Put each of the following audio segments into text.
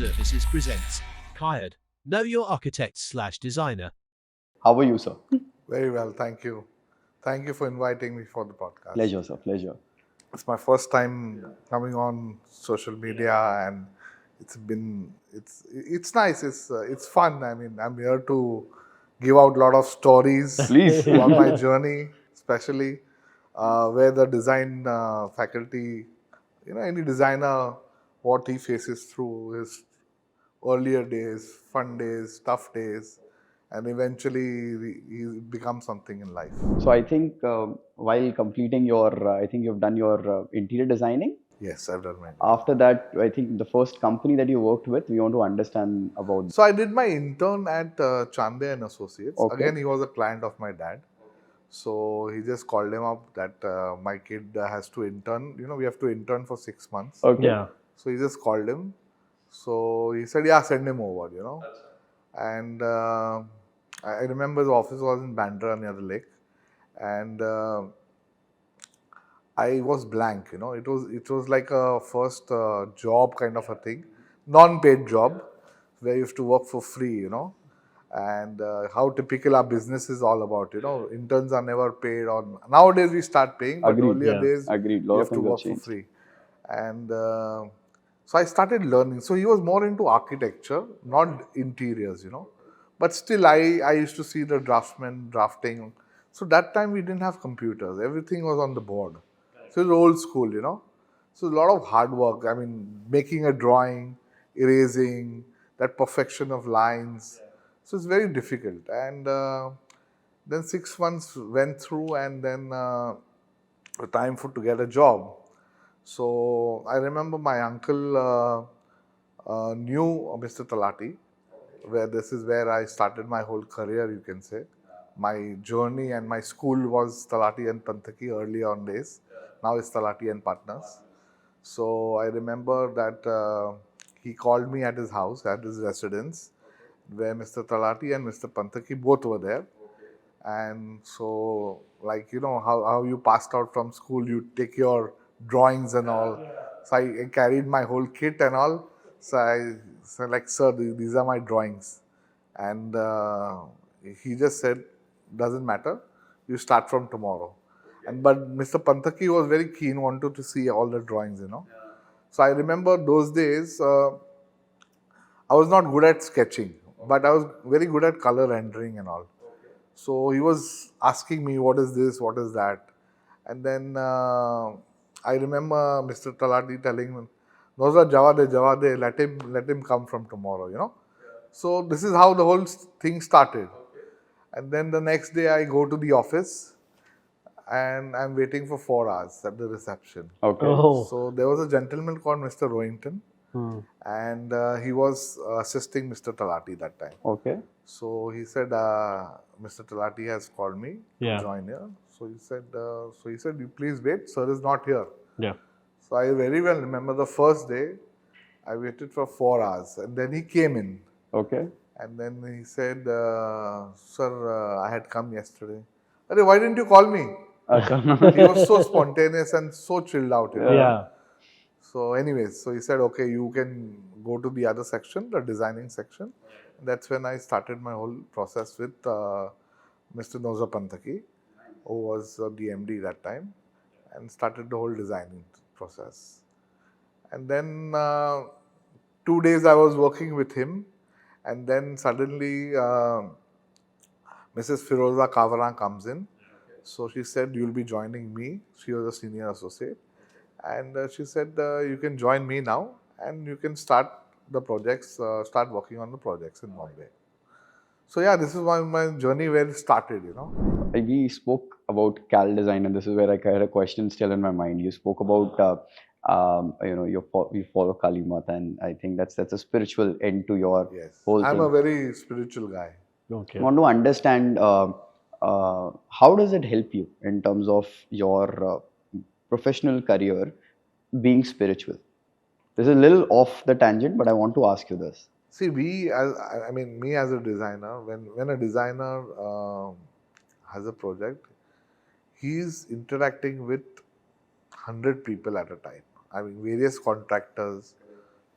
Services presents Kired. Know your architect/designer. How are you, sir? Very well, thank you. Thank you for inviting me for the podcast. Pleasure, sir. Pleasure. It's my first time coming on social media, and it's nice. It's fun. I mean, I'm here to give out a lot of stories Please. about my journey, especially where the design faculty, any designer, what he faces through his earlier days, fun days, tough days, and eventually he becomes something in life. So I think while completing your, I think you've done your interior designing. Yes, I've done mine. After that, I think the first company that you worked with, we want to understand about. So I did my intern at Chande and Associates. Okay. Again, he was a client of my dad. So he just called him up that my kid has to intern. We have to intern for 6 months. Okay. Yeah. So he just called him. So he said, yeah, send him over. And I remember the office was in Bandra near the lake. And I was blank, It was like a first job kind of a thing, non-paid job, where you have to work for free, And how typical our business is all about, Interns are never paid. On nowadays we start paying, but Agreed, earlier yeah. days Agreed. you Lot have of to things have work for changed. free. And so I started learning. So he was more into architecture, not interiors, But still, I used to see the draftsmen drafting. So that time we didn't have computers. Everything was on the board. So it was old school, So a lot of hard work. I mean, making a drawing, erasing, that perfection of lines. So it's very difficult. And then 6 months went through, and then the time to get a job. So I remember my uncle knew Mr. Talati, where this is where I started my whole career, you can say. My journey and my school was Talati and Pantaki early on days. Now it's Talati and Partners. So I remember that he called me at his house, at his residence, where Mr. Talati and Mr. Pantaki both were there. And so, like, how you passed out from school, you take your drawings and all. So I carried my whole kit and all. So I said, like, sir, these are my drawings. And he just said, doesn't matter, you start from tomorrow. But Mr. Pantaki was very keen, wanted to see all the drawings, So I remember those days, I was not good at sketching, but I was very good at color rendering and all. So he was asking me, what is this, what is that? And then I remember Mr. Talati telling me, Noza Javade, let him come from tomorrow, So this is how the whole thing started. And then the next day I go to the office and I'm waiting for 4 hours at the reception. Okay. Oh. So there was a gentleman called Mr. Rohington, and he was assisting Mr. Talati that time. Okay. So he said, Mr. Talati has called me Yeah. to join here. So he said, you please wait, sir is not here. Yeah. So I very well remember the first day, I waited for 4 hours, and then he came in. Okay. And then he said, sir, I had come yesterday. Arey, why didn't you call me? He was so spontaneous and so chilled out, Yeah. So anyways, so he said, okay, you can go to the other section, the designing section. And that's when I started my whole process with Mr. Noza Pantaki, who was the MD that time, and started the whole designing process. And then 2 days I was working with him, and then suddenly Mrs. Firoza Kavaran comes in. So she said, you'll be joining me. She was a senior associate. And she said, you can join me now and you can start the projects, start working on the projects in Bombay. So yeah, this is my journey where it started, We spoke about Cal design, and this is where I had a question still in my mind. You spoke about, you follow Kali Mata, and I think that's a spiritual end to your Yes. whole I'm thing. a very spiritual guy. Okay. I want to understand how does it help you in terms of your professional career being spiritual? This is a little off the tangent, but I want to ask you this. See, me as a designer, when a designer has a project, he's interacting with 100 people at a time. I mean, various contractors,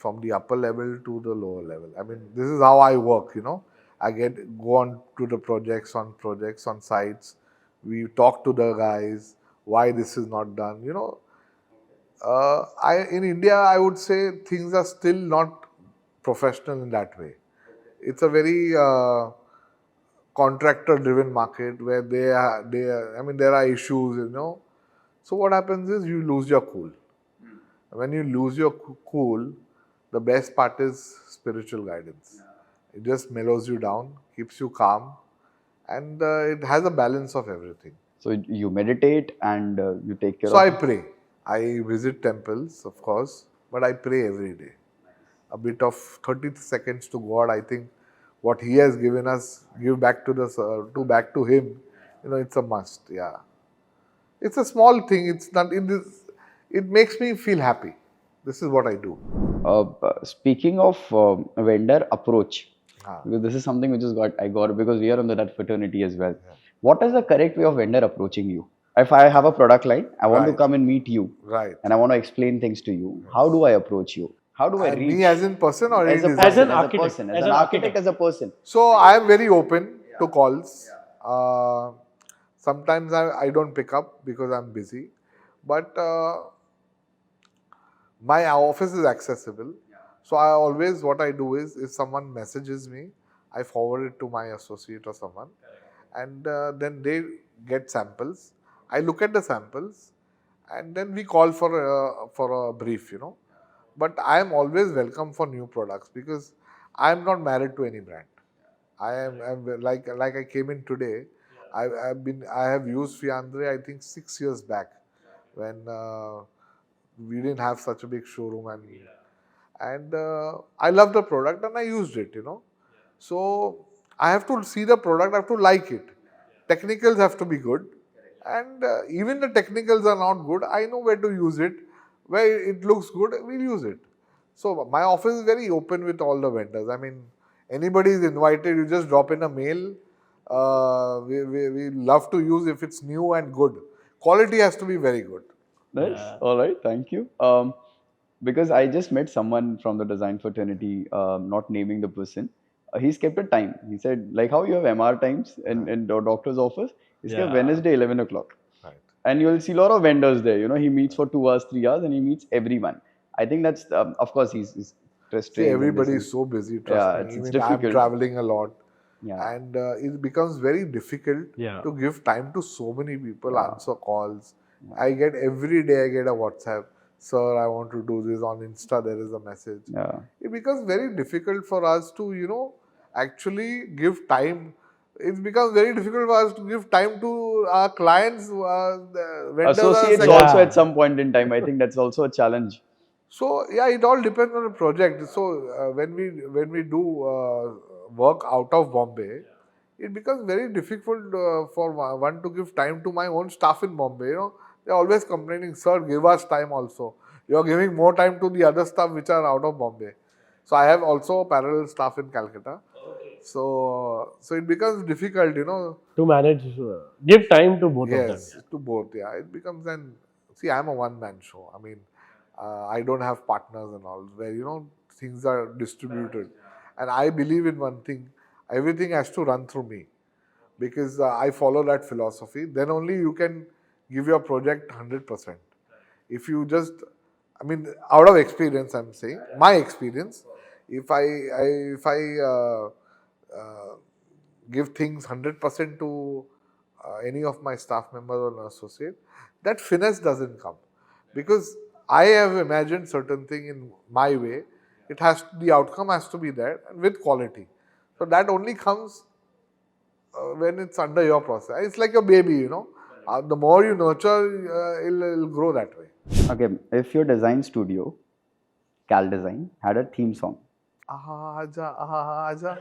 from the upper level to the lower level. I mean, this is how I work, you know. I go on to the projects, on sites. We talk to the guys, why this is not done, you know. In India, I would say things are still not professional in that way. It's a very contractor-driven market where I mean, there are issues, you know. So what happens is you lose your cool. When you lose your cool, the best part is spiritual guidance. It just mellows you down, keeps you calm, and it has a balance of everything. So you meditate and you take care So of I it? pray. I visit temples, of course, but I pray every day. A bit of 30 seconds to God. I think what He has given us, give back to back to Him. You know, it's a must. Yeah, it's a small thing. It's not. It makes me feel happy. This is what I do. Speaking of vendor approach, Ah. because this is something which is got I got because we are on that fraternity as well. What is the correct way of vendor approaching you? If I have a product line, I want to Right. come and meet you, Right. and I want to explain things to you. How do I approach you? How do I reach? Me as in person or As any a designer? As an person, as a architect, person, as as an an architect, architect. as a person. So I am very open to calls. Sometimes I don't pick up because I'm busy, but my office is accessible. So I always, what I do is, if someone messages me, I forward it to my associate or someone, and then they get samples. I look at the samples, and then we call for a brief, you know. But I am always welcome for new products because I am not married to any brand. I'm like I came in today. I have used Fiandre I think 6 years back when we didn't have such a big showroom, and I love the product and I used it, you know. So I have to see the product, I have to like it. Technicals have to be good, and even the technicals are not good. I know where to use it, where it looks good, we'll use it. So my office is very open with all the vendors. I mean, anybody is invited. You just drop in a mail. We love to use if it's new and good. Quality has to be very good. Nice. Yeah. All right. Thank you. Because I just met someone from the design fraternity, not naming the person. He's kept a time. He said, like how you have MR times in the doctor's office, he's kept Yeah. Wednesday, 11 o'clock. Right. And you'll see a lot of vendors there. You know, he meets for 2 hours, 3 hours, and he meets everyone. I think that's, of course, he's See, restrained and this everybody and is so busy, trust yeah, me. it's Even I'm difficult. traveling a lot, Yeah. and it becomes very difficult Yeah. to give time to so many people, Yeah. answer calls. I get every day, I get a WhatsApp, sir, I want to do this. On Insta, there is a message. Yeah. It becomes very difficult for us to, you know, actually give time. It becomes very difficult for us to give time to our clients. The vendors are Associates second. also Yeah. at some point in time. I think that's also a challenge. So yeah, it all depends on the project. So when we do work out of Bombay, it becomes very difficult for one to give time to my own staff in Bombay. You know, they're always complaining, sir, give us time also. You're giving more time to the other staff which are out of Bombay. So I have also parallel staff in Calcutta. So it becomes difficult, you know. To manage, give time to both of them. Yes, to both. Yeah, it becomes an. See, I'm a one-man show. I mean, I don't have partners and all. Where you know things are distributed, and I believe in one thing: everything has to run through me, because I follow that philosophy. Then only you can give your project 100%. If you just, I mean, out of experience, I'm saying my experience. If I give things 100% to any of my staff members or an associate, that finesse doesn't come, because I have imagined certain thing in my way. The outcome has to be there and with quality. So that only comes when it's under your process. It's like a baby, you know. The more you nurture, it'll grow that way. Okay, if your design studio, Cal Design, had a theme song, Aja, aja.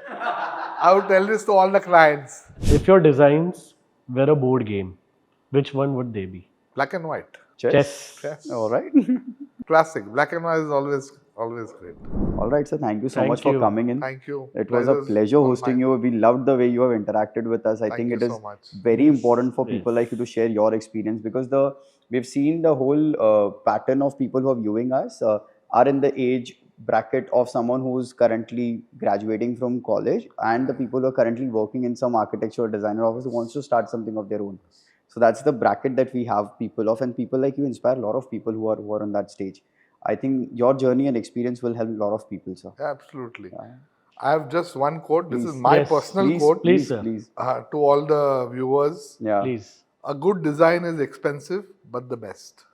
I would tell this to all the clients. If your designs were a board game, which one would they be? Black and white. chess. Chess. All right. Classic. Black and white is always great. All right, sir. Thank you so Thank much for you. coming in. Thank you. It was a Pleasure's pleasure all hosting mine. you. We loved the way you have interacted with us. I Thank think you it is so much. very important for Yes. people like you to share your experience, because we've seen the whole pattern of people who are viewing us are in the age bracket of someone who's currently graduating from college and the people who are currently working in some architecture or designer office who wants to start something of their own. So that's the bracket that we have people of, and people like you inspire a lot of people who are on that stage. I think your journey and experience will help a lot of people, sir. Absolutely. I have just one quote. This is Please. my Yes. personal Please, quote Please, please, sir. please. to all the viewers. Yeah. Please. A good design is expensive, but the best.